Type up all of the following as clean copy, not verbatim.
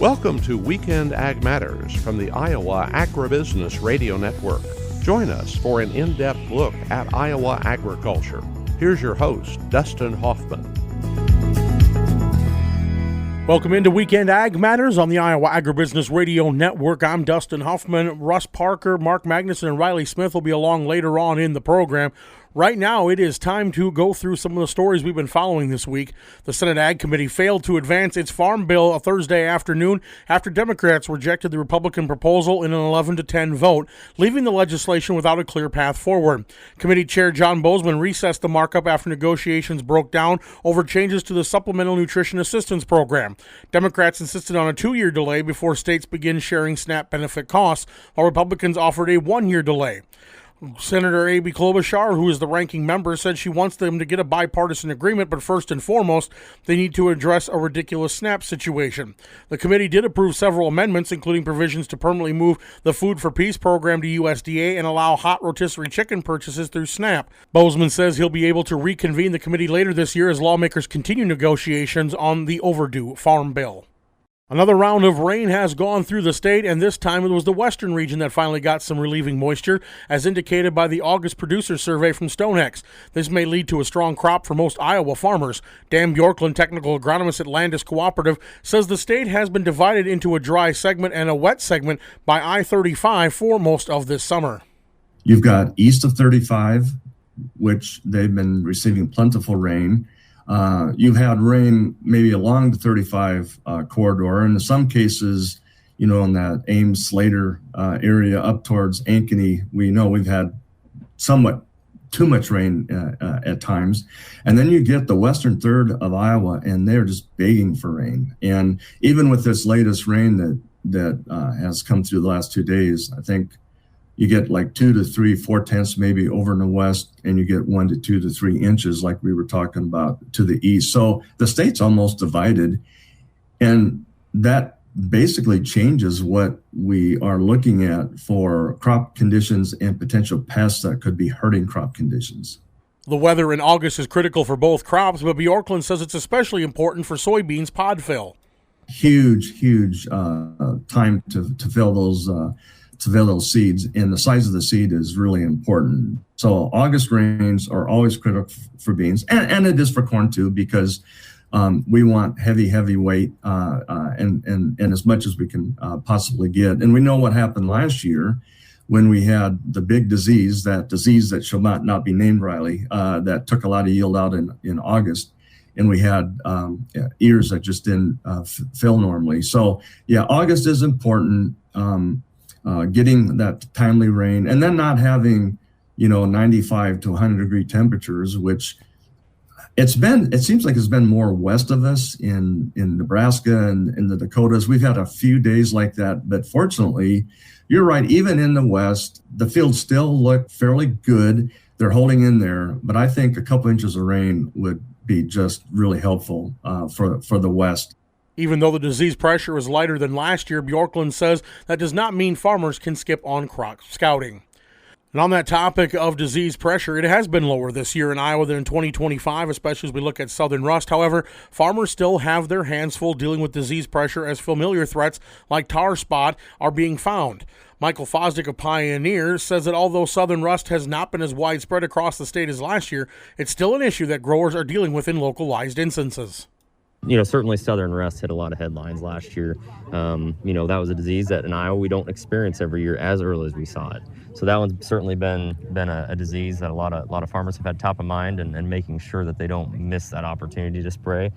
Welcome to Weekend Ag Matters from the Iowa Agribusiness Radio Network. Join us for an in-depth look at Iowa agriculture. Here's your host, Dustin Hoffman. Welcome into Weekend Ag Matters on the Iowa Agribusiness Radio Network. I'm Dustin Hoffman. Russ Parker, Mark Magnuson, and Riley Smith will be along later on in the program. Right now, it is time to go through some of the stories we've been following this week. The Senate Ag Committee failed to advance its farm bill a Thursday afternoon after Democrats rejected the Republican proposal in an 11-10 vote, leaving the legislation without a clear path forward. Committee Chair John Bozeman recessed the markup after negotiations broke down over changes to the Supplemental Nutrition Assistance Program. Democrats insisted on a 2-year delay before states begin sharing SNAP benefit costs, while Republicans offered a 1-year delay. Senator Amy Klobuchar, who is the ranking member, said she wants them to get a bipartisan agreement, but first and foremost, they need to address a ridiculous SNAP situation. The committee did approve several amendments, including provisions to permanently move the Food for Peace program to USDA and allow hot rotisserie chicken purchases through SNAP. Bozeman says he'll be able to reconvene the committee later this year as lawmakers continue negotiations on the overdue farm bill. Another round of rain has gone through the state, and this time it was the western region that finally got some relieving moisture, as indicated by the August producer survey from StoneX. This may lead to a strong crop for most Iowa farmers. Dan Bjorklund, technical agronomist at Landis Cooperative, says the state has been divided into a dry segment and a wet segment by I-35 for most of this summer. You've got east of 35, which they've been receiving plentiful rain. You've had rain maybe along the 35 corridor, and in some cases, in that Ames-Slater area up towards Ankeny, we know we've had somewhat too much rain at times. And then you get the western third of Iowa, and they're just begging for rain. And even with this latest rain that has come through the last 2 days, I think you get like 2 to 3, 4/10 maybe over in the west, and you get 1 to 2 to 3 inches like we were talking about to the east. So the state's almost divided, and that basically changes what we are looking at for crop conditions and potential pests that could be hurting crop conditions. The weather in August is critical for both crops, but Bjorklund says it's especially important for soybeans pod fill. Huge time to fill those seeds, and the size of the seed is really important. So August rains are always critical for beans, and it is for corn too, because we want heavy weight and as much as we can possibly get. And we know what happened last year when we had the big disease that shall not be named, Riley, that took a lot of yield out in August. And we had ears that just didn't fill normally. So yeah, August is important. Getting that timely rain, and then not having, 95 to 100 degree temperatures, which it seems like it's been more west of us in Nebraska and in the Dakotas. We've had a few days like that, but fortunately, you're right, even in the west, the fields still look fairly good. They're holding in there, but I think a couple inches of rain would be just really helpful for the west. Even though the disease pressure is lighter than last year, Bjorklund says that does not mean farmers can skip on crop scouting. And on that topic of disease pressure, it has been lower this year in Iowa than in 2025, especially as we look at southern rust. However, farmers still have their hands full dealing with disease pressure as familiar threats like tar spot are being found. Michael Fosdick of Pioneer says that although southern rust has not been as widespread across the state as last year, it's still an issue that growers are dealing with in localized instances. Certainly southern rust hit a lot of headlines last year. That was a disease that in Iowa we don't experience every year as early as we saw it. So that one's certainly been a disease that a lot of farmers have had top of mind, and making sure that they don't miss that opportunity to spray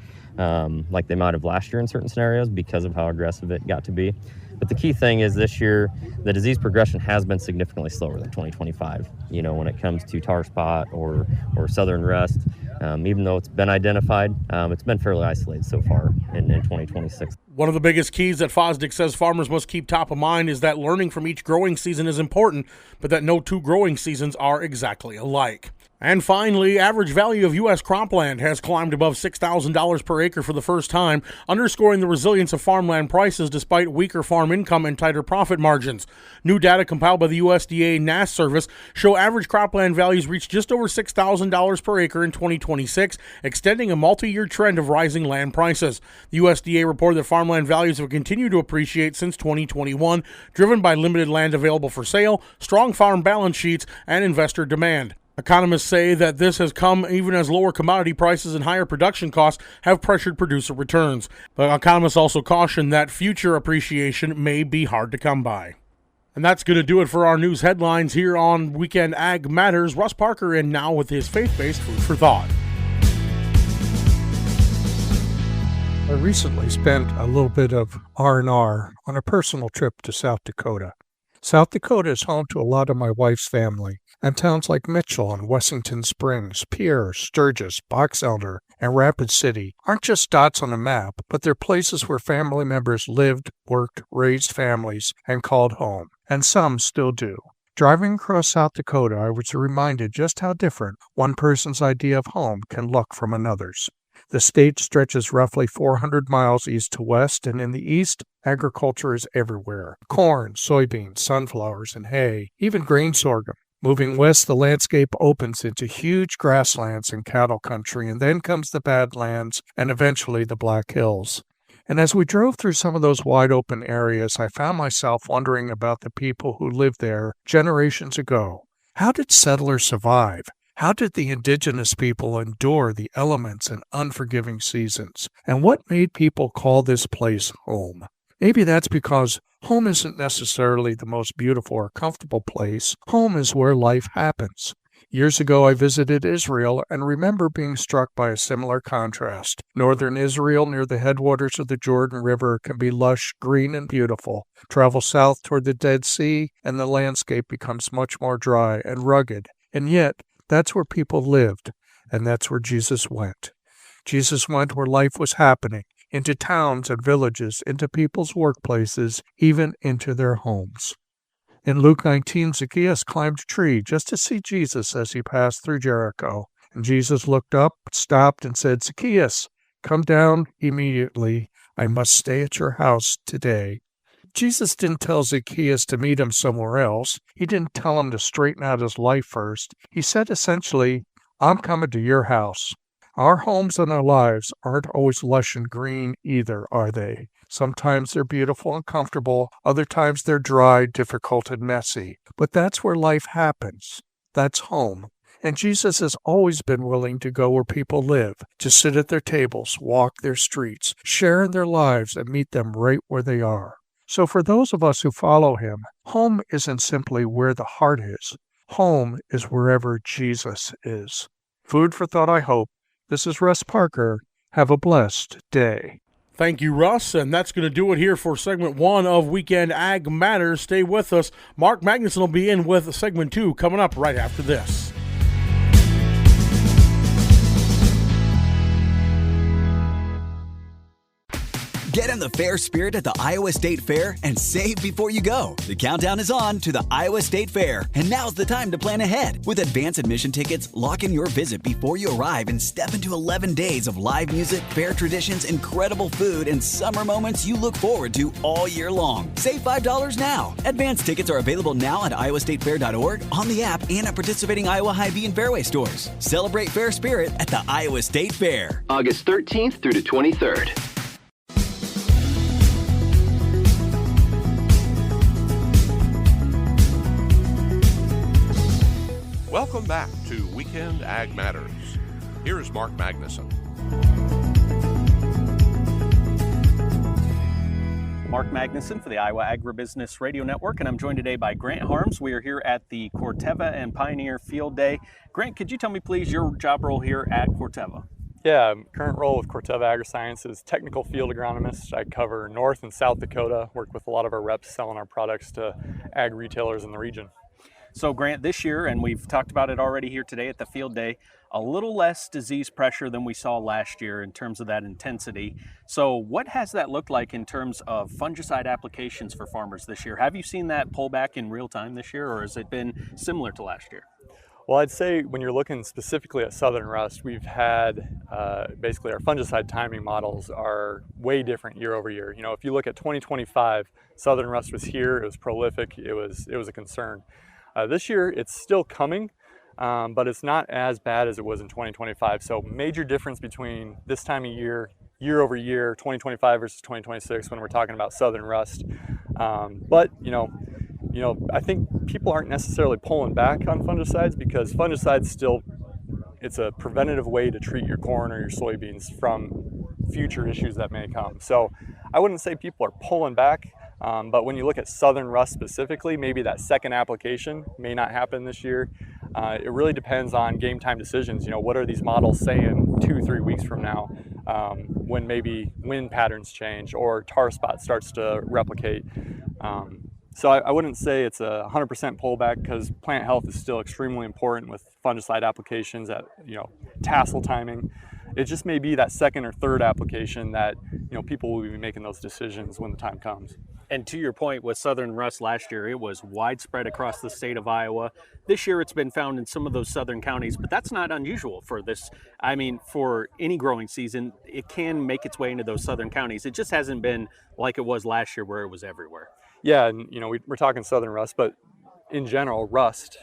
like they might have last year in certain scenarios because of how aggressive it got to be. But the key thing is this year, the disease progression has been significantly slower than 2025, when it comes to tar spot or southern rust. Even though it's been identified, it's been fairly isolated so far in 2026. One of the biggest keys that Fosdick says farmers must keep top of mind is that learning from each growing season is important, but that no two growing seasons are exactly alike. And finally, average value of U.S. cropland has climbed above $6,000 per acre for the first time, underscoring the resilience of farmland prices despite weaker farm income and tighter profit margins. New data compiled by the USDA NASS service show average cropland values reached just over $6,000 per acre in 2026, extending a multi-year trend of rising land prices. The USDA reported that farmland values have continued to appreciate since 2021, driven by limited land available for sale, strong farm balance sheets, and investor demand. Economists say that this has come even as lower commodity prices and higher production costs have pressured producer returns. But economists also caution that future appreciation may be hard to come by. And that's going to do it for our news headlines here on Weekend Ag Matters. Russ Parker in now with his faith-based food for thought. I recently spent a little bit of R&R on a personal trip to South Dakota. South Dakota is home to a lot of my wife's family, and towns like Mitchell and Wessington Springs, Pierre, Sturgis, Box Elder, and Rapid City aren't just dots on a map, but they're places where family members lived, worked, raised families, and called home, and some still do. Driving across South Dakota, I was reminded just how different one person's idea of home can look from another's. The state stretches roughly 400 miles east to west, and in the east, agriculture is everywhere. Corn, soybeans, sunflowers, and hay, even grain sorghum. Moving west, the landscape opens into huge grasslands and cattle country, and then comes the Badlands and eventually the Black Hills. And as we drove through some of those wide-open areas, I found myself wondering about the people who lived there generations ago. How did settlers survive? How did the indigenous people endure the elements and unforgiving seasons? And what made people call this place home? Maybe that's because home isn't necessarily the most beautiful or comfortable place. Home is where life happens. Years ago, I visited Israel and remember being struck by a similar contrast. Northern Israel, near the headwaters of the Jordan River, can be lush, green, and beautiful. Travel south toward the Dead Sea, and the landscape becomes much more dry and rugged. And yet, that's where people lived, and that's where Jesus went. Jesus went where life was happening, into towns and villages, into people's workplaces, even into their homes. In Luke 19, Zacchaeus climbed a tree just to see Jesus as he passed through Jericho. And Jesus looked up, stopped, and said, "Zacchaeus, come down immediately. I must stay at your house today." Jesus didn't tell Zacchaeus to meet him somewhere else. He didn't tell him to straighten out his life first. He said essentially, "I'm coming to your house." Our homes and our lives aren't always lush and green either, are they? Sometimes they're beautiful and comfortable. Other times they're dry, difficult, and messy. But that's where life happens. That's home. And Jesus has always been willing to go where people live, to sit at their tables, walk their streets, share in their lives, and meet them right where they are. So for those of us who follow him, home isn't simply where the heart is. Home is wherever Jesus is. Food for thought, I hope. This is Russ Parker. Have a blessed day. Thank you, Russ, and that's going to do it here for segment 1 of Weekend Ag Matters. Stay with us. Mark Magnuson will be in with segment 2 coming up right after this. Get in the fair spirit at the Iowa State Fair and save before you go. The countdown is on to the Iowa State Fair, and now's the time to plan ahead. With advance admission tickets, lock in your visit before you arrive and step into 11 days of live music, fair traditions, incredible food, and summer moments you look forward to all year long. Save $5 now. Advance tickets are available now at iowastatefair.org, on the app, and at participating Iowa Hy-Vee and Fairway stores. Celebrate fair spirit at the Iowa State Fair. August 13th through the 23rd. Welcome back to Weekend Ag Matters. Here is Mark Magnuson. Mark Magnuson for the Iowa Agribusiness Radio Network, and I'm joined today by Grant Harms. We are here at the Corteva and Pioneer Field Day. Grant, could you tell me please your job role here at Corteva? Yeah, current role with Corteva Agriscience is technical field agronomist. I cover North and South Dakota, work with a lot of our reps selling our products to ag retailers in the region. So Grant, this year, and we've talked about it already here today at the field day, a little less disease pressure than we saw last year in terms of that intensity. So what has that looked like in terms of fungicide applications for farmers this year? Have you seen that pull back in real time this year, or has it been similar to last year? Well, I'd say when you're looking specifically at southern rust, we've had basically our fungicide timing models are way different year over year. You know, if you look at 2025, southern rust was here, it was prolific, it was a concern. This year, it's still coming, but it's not as bad as it was in 2025. So major difference between this time of year, year over year, 2025 versus 2026 when we're talking about southern rust. But you know, I think people aren't necessarily pulling back on fungicides because fungicides still, it's a preventative way to treat your corn or your soybeans from future issues that may come. So I wouldn't say people are pulling back, but when you look at southern rust specifically, maybe that second application may not happen this year. It really depends on game time decisions. You know, what are these models saying 2-3 weeks from now when maybe wind patterns change or tar spot starts to replicate. So I wouldn't say it's a 100% pullback because plant health is still extremely important with fungicide applications at, you know, tassel timing. It just may be that second or third application that, you know, people will be making those decisions when the time comes. And to your point with southern rust last year, it was widespread across the state of Iowa. This year it's been found in some of those southern counties, but that's not unusual for this. I mean, for any growing season, it can make its way into those southern counties. It just hasn't been like it was last year where it was everywhere. Yeah, and you know, we're talking southern rust, but in general, rust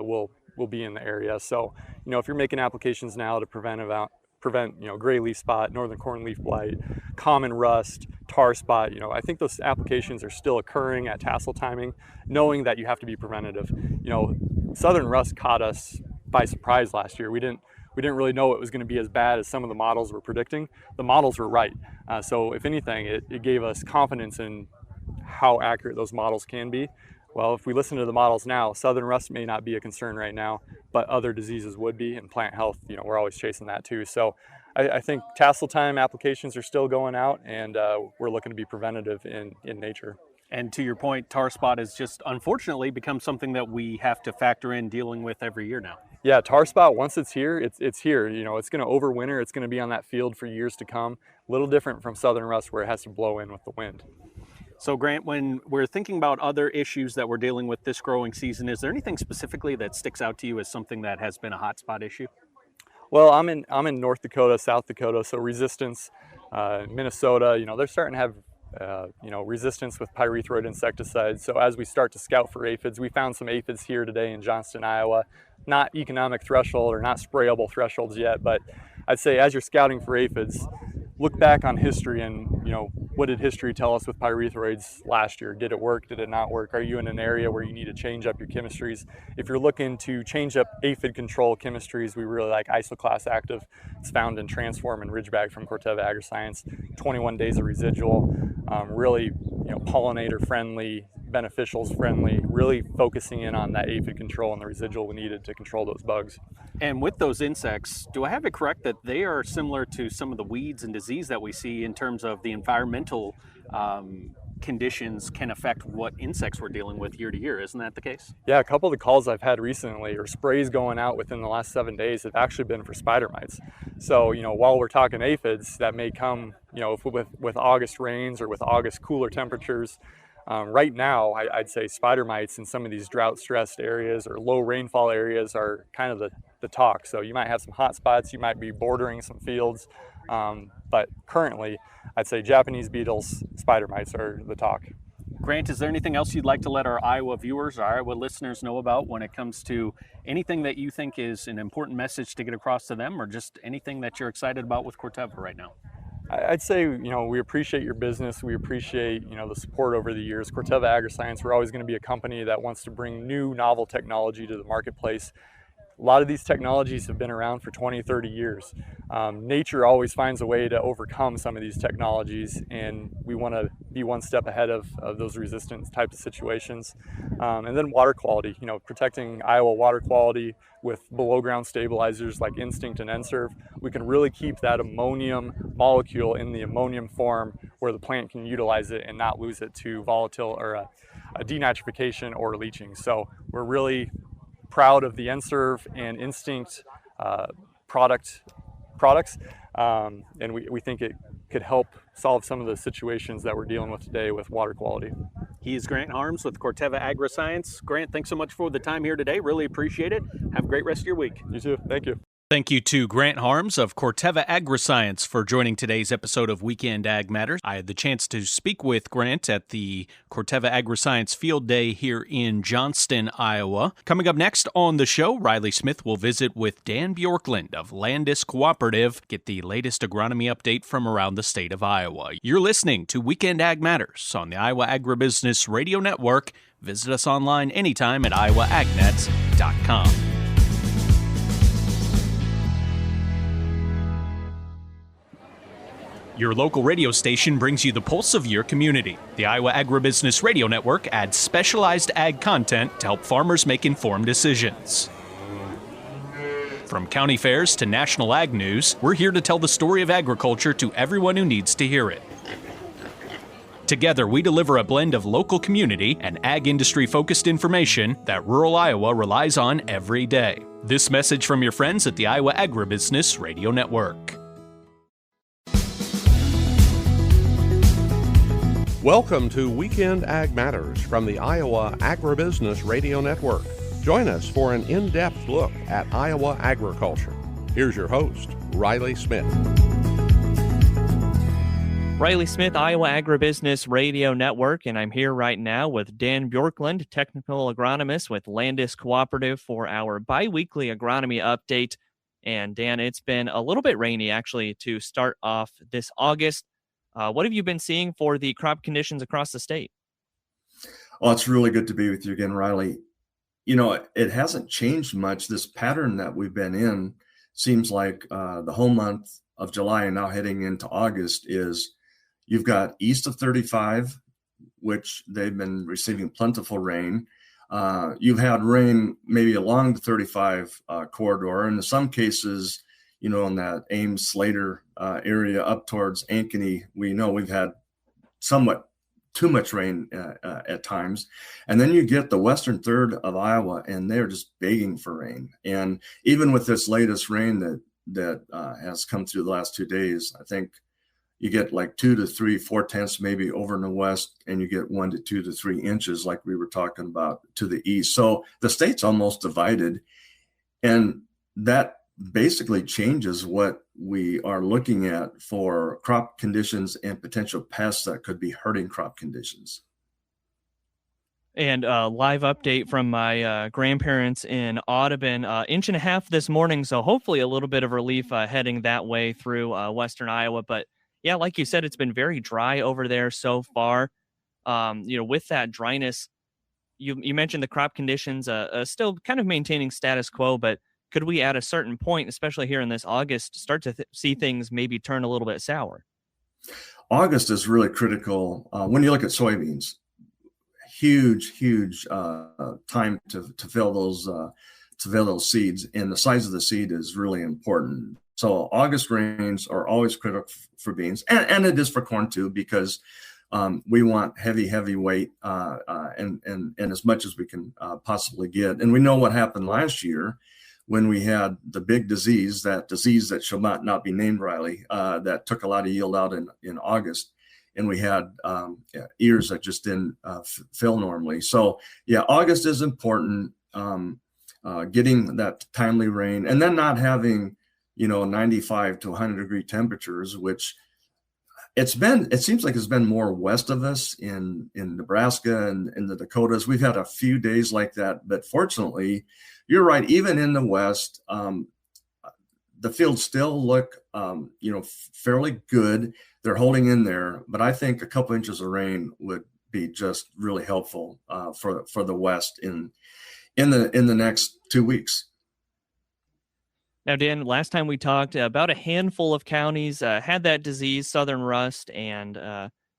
will be in the area. So, you know, if you're making applications now to prevent you know, gray leaf spot, northern corn leaf blight, common rust, tar spot, you know, I think those applications are still occurring at tassel timing, knowing that you have to be preventative. You know, southern rust caught us by surprise last year. We didn't really know it was going to be as bad as some of the models were predicting. The models were right. So if anything, it gave us confidence in how accurate those models can be. Well, if we listen to the models now, southern rust may not be a concern right now, but other diseases would be, and plant health, you know, we're always chasing that too. So I think tassel time applications are still going out, and we're looking to be preventative in nature. And to your point, tar spot has just unfortunately become something that we have to factor in dealing with every year now. Yeah, tar spot, once it's here, it's here. You know, it's going to overwinter. It's going to be on that field for years to come. A little different from southern rust where it has to blow in with the wind. So Grant, when we're thinking about other issues that we're dealing with this growing season, is there anything specifically that sticks out to you as something that has been a hotspot issue? Well, I'm in North Dakota, South Dakota, so resistance, Minnesota, you know, they're starting to have you know, resistance with pyrethroid insecticides. So as we start to scout for aphids, we found some aphids here today in Johnston, Iowa. Not economic threshold or not sprayable thresholds yet, but I'd say as you're scouting for aphids, look back on history and, you know, what did history tell us with pyrethroids last year? Did it work? Did it not work? Are you in an area where you need to change up your chemistries? If you're looking to change up aphid control chemistries, we really like Isoclast Active. It's found in Transform and Ridgeback from Corteva Agriscience. 21 days of residual, really, you know, pollinator friendly, beneficials friendly, really focusing in on that aphid control and the residual we needed to control those bugs. And with those insects, do I have it correct that they are similar to some of the weeds and disease that we see in terms of the environmental conditions can affect what insects we're dealing with year to year? Isn't that the case? Yeah, a couple of the calls I've had recently or sprays going out within the last 7 days have actually been for spider mites. So, you know, while we're talking aphids that may come, you know, with August rains or with August cooler temperatures, right now, I'd say spider mites in some of these drought-stressed areas or low rainfall areas are kind of the talk. So you might have some hot spots, you might be bordering some fields, but currently, I'd say Japanese beetles, spider mites are the talk. Grant, is there anything else you'd like to let our Iowa viewers, our Iowa listeners know about when it comes to anything that you think is an important message to get across to them, or just anything that you're excited about with Corteva right now? I'd say, you know, we appreciate your business. We appreciate, you know, the support over the years. Corteva Agriscience, we're always going to be a company that wants to bring new, novel technology to the marketplace. A lot of these technologies have been around for 20, 30 years. Nature always finds a way to overcome some of these technologies, and we want to be one step ahead of those resistant types of situations. And then water quality, you know, protecting Iowa water quality with below ground stabilizers like Instinct and N-Serve. We can really keep that ammonium molecule in the ammonium form where the plant can utilize it and not lose it to volatile or a denitrification or leaching. So we're really proud of the N-Serve and Instinct product products, and we think it could help solve some of the situations that we're dealing with today with water quality. He is Grant Harms with Corteva Agriscience. Grant, thanks so much for the time here today. Really appreciate it. Have a great rest of your week. You too. Thank you. Thank you to Grant Harms of Corteva Agriscience for joining today's episode of Weekend Ag Matters. I had the chance to speak with Grant at the Corteva Agriscience Field Day here in Johnston, Iowa. Coming up next on the show, Riley Smith will visit with Dan Bjorklund of Landis Cooperative, get the latest agronomy update from around the state of Iowa. You're listening to Weekend Ag Matters on the Iowa Agribusiness Radio Network. Visit us online anytime at iowaagnet.com. Your local radio station brings you the pulse of your community. The Iowa Agribusiness Radio Network adds specialized ag content to help farmers make informed decisions. From county fairs to national ag news, we're here to tell the story of agriculture to everyone who needs to hear it. Together, we deliver a blend of local community and ag industry-focused information that rural Iowa relies on every day. This message from your friends at the Iowa Agribusiness Radio Network. Welcome to Weekend Ag Matters from the Iowa Agribusiness Radio Network. Join us for an in-depth look at Iowa agriculture. Here's your host, Riley Smith. Riley Smith, Iowa Agribusiness Radio Network, and I'm here right now with Dan Bjorklund, technical agronomist with Landis Cooperative for our biweekly agronomy update. And Dan, it's been a little bit rainy actually to start off this August. What have you been seeing for the crop conditions across the state? Oh, it's really good to be with you again, Riley. You know, it hasn't changed much. This pattern that we've been in seems like the whole month of July and now heading into August is you've got east of 35, which they've been receiving plentiful rain. You've had rain maybe along the 35 corridor, and in some cases, you know, in that Ames, Slater area up towards Ankeny, we know we've had somewhat too much rain at times. And then you get the western third of Iowa, and they're just begging for rain. And even with this latest rain that has come through the last 2 days, I think you get like 2 to 3, 4/10 maybe over in the west, and you get 1 to 2 to 3 inches like we were talking about to the east. So the state's almost divided, and that basically changes what we are looking at for crop conditions and potential pests that could be hurting crop conditions. And a live update from my grandparents in Audubon, 1.5 inches this morning. So hopefully a little bit of relief heading that way through western Iowa. But yeah, like you said, it's been very dry over there so far. You know, with that dryness, you mentioned the crop conditions still kind of maintaining status quo, but could we at a certain point, especially here in this August, start to see things maybe turn a little bit sour? August is really critical. When you look at soybeans, huge time to fill those seeds, and the size of the seed is really important. So August rains are always critical for beans, and it is for corn too, because we want heavy weight and as much as we can possibly get. And we know what happened last year when we had the big disease that shall not be named, Riley, that took a lot of yield out in August. And we had ears that just didn't fill normally. So yeah, August is important, getting that timely rain, and then not having, 95 to 100 degree temperatures, which it seems like it's been more west of us in Nebraska and in the Dakotas. We've had a few days like that, but fortunately, you're right. Even in the West, the fields still look, fairly good. They're holding in there, but I think a couple inches of rain would be just really helpful for the West in the next 2 weeks. Now, Dan, last time we talked, about a handful of counties had that disease, southern rust, and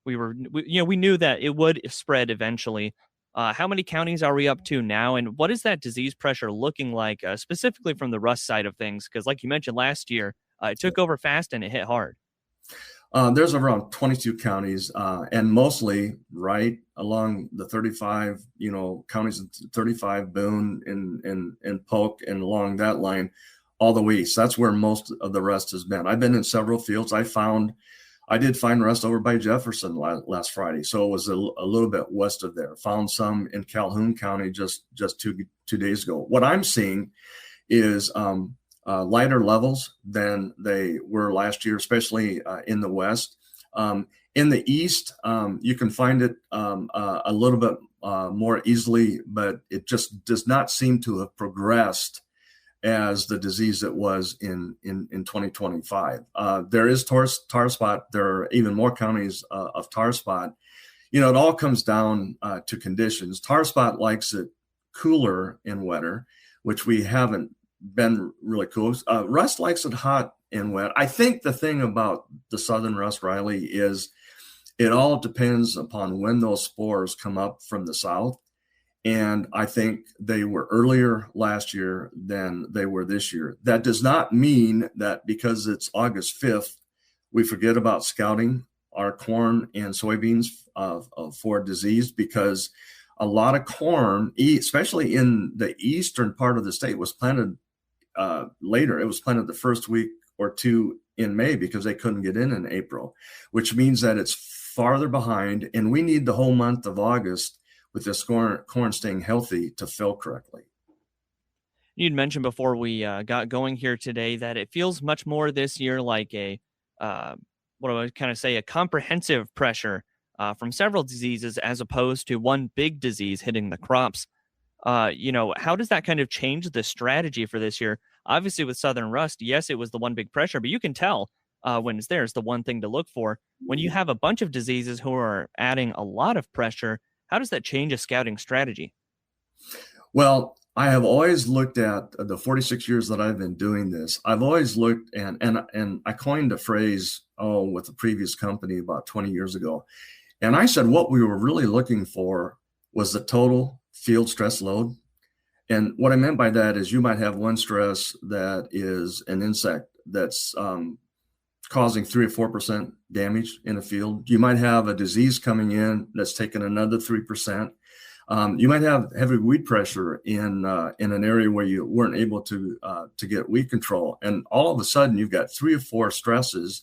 we knew that it would spread eventually. How many counties are we up to now, and what is that disease pressure looking like, specifically from the rust side of things? Because like you mentioned last year, it took over fast and it hit hard. There's around 22 counties, and mostly right along the 35, counties, 35, Boone and Polk, and along that line, all the way east. That's where most of the rust has been. I've been in several fields. I did find rust over by Jefferson last Friday, so it was a little bit west of there. Found some in Calhoun County just 2 days ago. What I'm seeing is lighter levels than they were last year, especially in the west. In the east, you can find it a little bit more easily, but it just does not seem to have progressed as the disease that was in 2025. There is tar spot. There are even more counties of tar spot. It all comes down to conditions. Tar spot likes it cooler and wetter, which we haven't been really cool. Rust likes it hot and wet. I think the thing about the southern rust, Riley, is it all depends upon when those spores come up from the south. And I think they were earlier last year than they were this year. That does not mean that because it's August 5th, we forget about scouting our corn and soybeans for disease, because a lot of corn, especially in the eastern part of the state, was planted later. It was planted the first week or two in May because they couldn't get in April, which means that it's farther behind. And we need the whole month of August with this corn staying healthy to fill correctly. You'd mentioned before we got going here today that it feels much more this year like a, what do I kind of say, a comprehensive pressure from several diseases as opposed to one big disease hitting the crops. How does that kind of change the strategy for this year? Obviously with southern rust, yes, it was the one big pressure, but you can tell when it's there, it's the one thing to look for. When you have a bunch of diseases who are adding a lot of pressure, how does that change a scouting strategy? Well, I have always looked at the 46 years that I've been doing this. I've always looked and I coined a phrase, with the previous company about 20 years ago. And I said, what we were really looking for was the total field stress load. And what I meant by that is you might have one stress that is an insect that's causing 3 or 4% damage in a field. You might have a disease coming in that's taking another 3%. You might have heavy weed pressure in an area where you weren't able to get weed control, and all of a sudden you've got 3 or 4 stresses,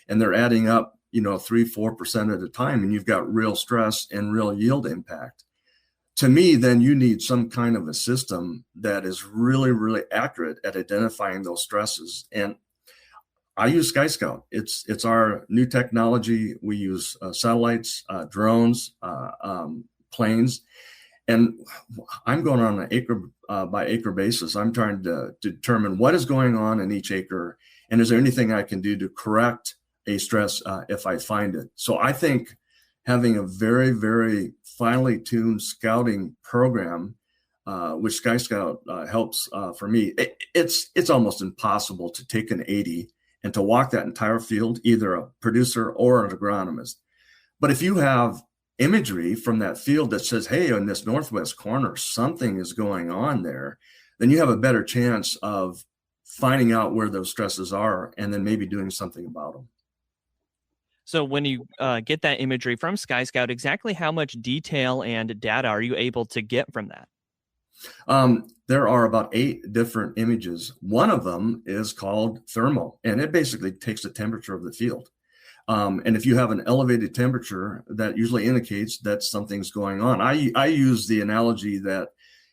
and they're adding up, 3-4% at a time, and you've got real stress and real yield impact. To me, then you need some kind of a system that is really, really accurate at identifying those stresses. And I use Sky Scout. It's our new technology. We use satellites, drones, planes, and I'm going on an acre by acre basis. I'm trying to determine what is going on in each acre, and is there anything I can do to correct a stress if I find it. So I think having a very, very finely tuned scouting program, which Sky Scout helps for me, it's almost impossible to take an 80 and to walk that entire field, either a producer or an agronomist. But if you have imagery from that field that says, hey, in this northwest corner, something is going on there, then you have a better chance of finding out where those stresses are and then maybe doing something about them. So when you get that imagery from Sky Scout, exactly how much detail and data are you able to get from that? There are about 8 different images. One of them is called thermal, and it basically takes the temperature of the field. And if you have an elevated temperature, that usually indicates that something's going on. I use the analogy that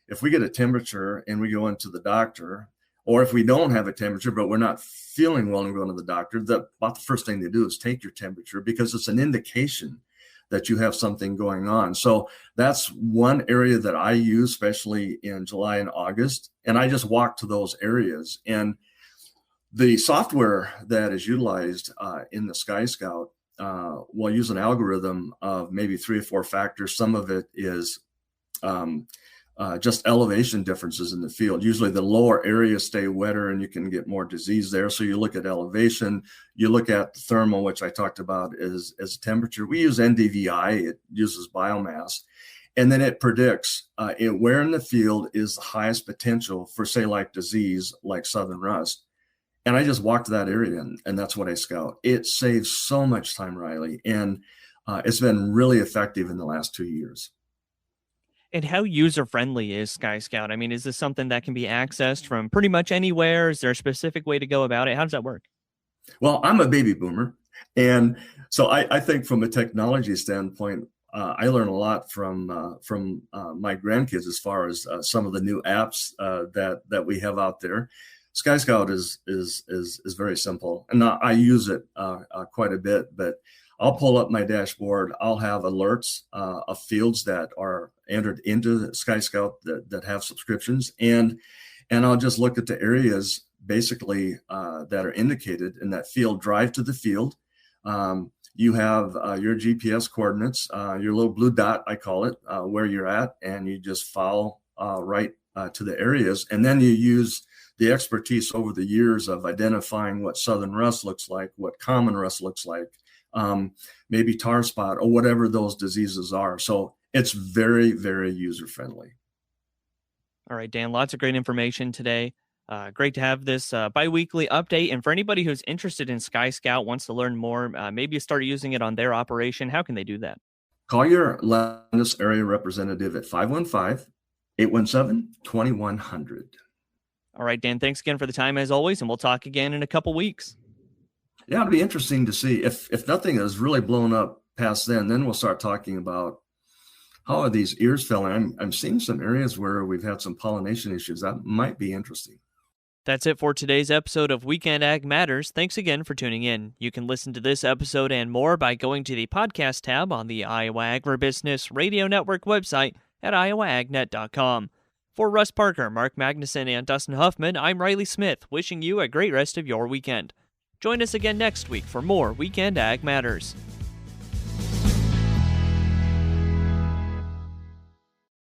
if we get a temperature and we go into the doctor, or if we don't have a temperature, but we're not feeling well and going to the doctor, about the first thing they do is take your temperature, because it's an indication that you have something going on. So that's one area that I use, especially in July and August. And I just walk to those areas. And the software that is utilized in the Sky Scout will use an algorithm of maybe 3 or 4 factors. Some of it is just elevation differences in the field. Usually the lower areas stay wetter and you can get more disease there. So you look at elevation, you look at the thermal, which I talked about as temperature. We use NDVI, it uses biomass, and then it predicts where in the field is the highest potential for, say, like disease, like southern rust. And I just walk to that area and that's what I scout. It saves so much time, Riley, and it's been really effective in the last 2 years. And how user friendly is Sky Scout? I mean, is this something that can be accessed from pretty much anywhere? Is there a specific way to go about it? How does that work? Well, I'm a baby boomer. And so I think from a technology standpoint, I learn a lot from my grandkids as far as some of the new apps that we have out there. Sky Scout is very simple, and I use it quite a bit. But I'll pull up my dashboard. I'll have alerts of fields that are entered into Sky Scout that have subscriptions, and I'll just look at the areas basically that are indicated in that field. Drive to the field. You have your GPS coordinates, your little blue dot, I call it, where you're at, and you just follow right to the areas. And then you use the expertise over the years of identifying what southern rust looks like, what common rust looks like, maybe tar spot, or whatever those diseases are. So it's very, very user-friendly. All right, Dan, lots of great information today. Great to have this bi-weekly update. And for anybody who's interested in Sky Scout, wants to learn more, maybe start using it on their operation, how can they do that? Call your Landis area representative at 515-817-2100. All right, Dan, thanks again for the time as always, and we'll talk again in a couple weeks. Yeah, it'll be interesting to see if nothing has really blown up past then we'll start talking about how are these ears failing. I'm seeing some areas where we've had some pollination issues. That might be interesting. That's it for today's episode of Weekend Ag Matters. Thanks again for tuning in. You can listen to this episode and more by going to the podcast tab on the Iowa Agribusiness Radio Network website at iowaagnet.com. For Russ Parker, Mark Magnuson, and Dustin Huffman, I'm Riley Smith, wishing you a great rest of your weekend. Join us again next week for more Weekend Ag Matters.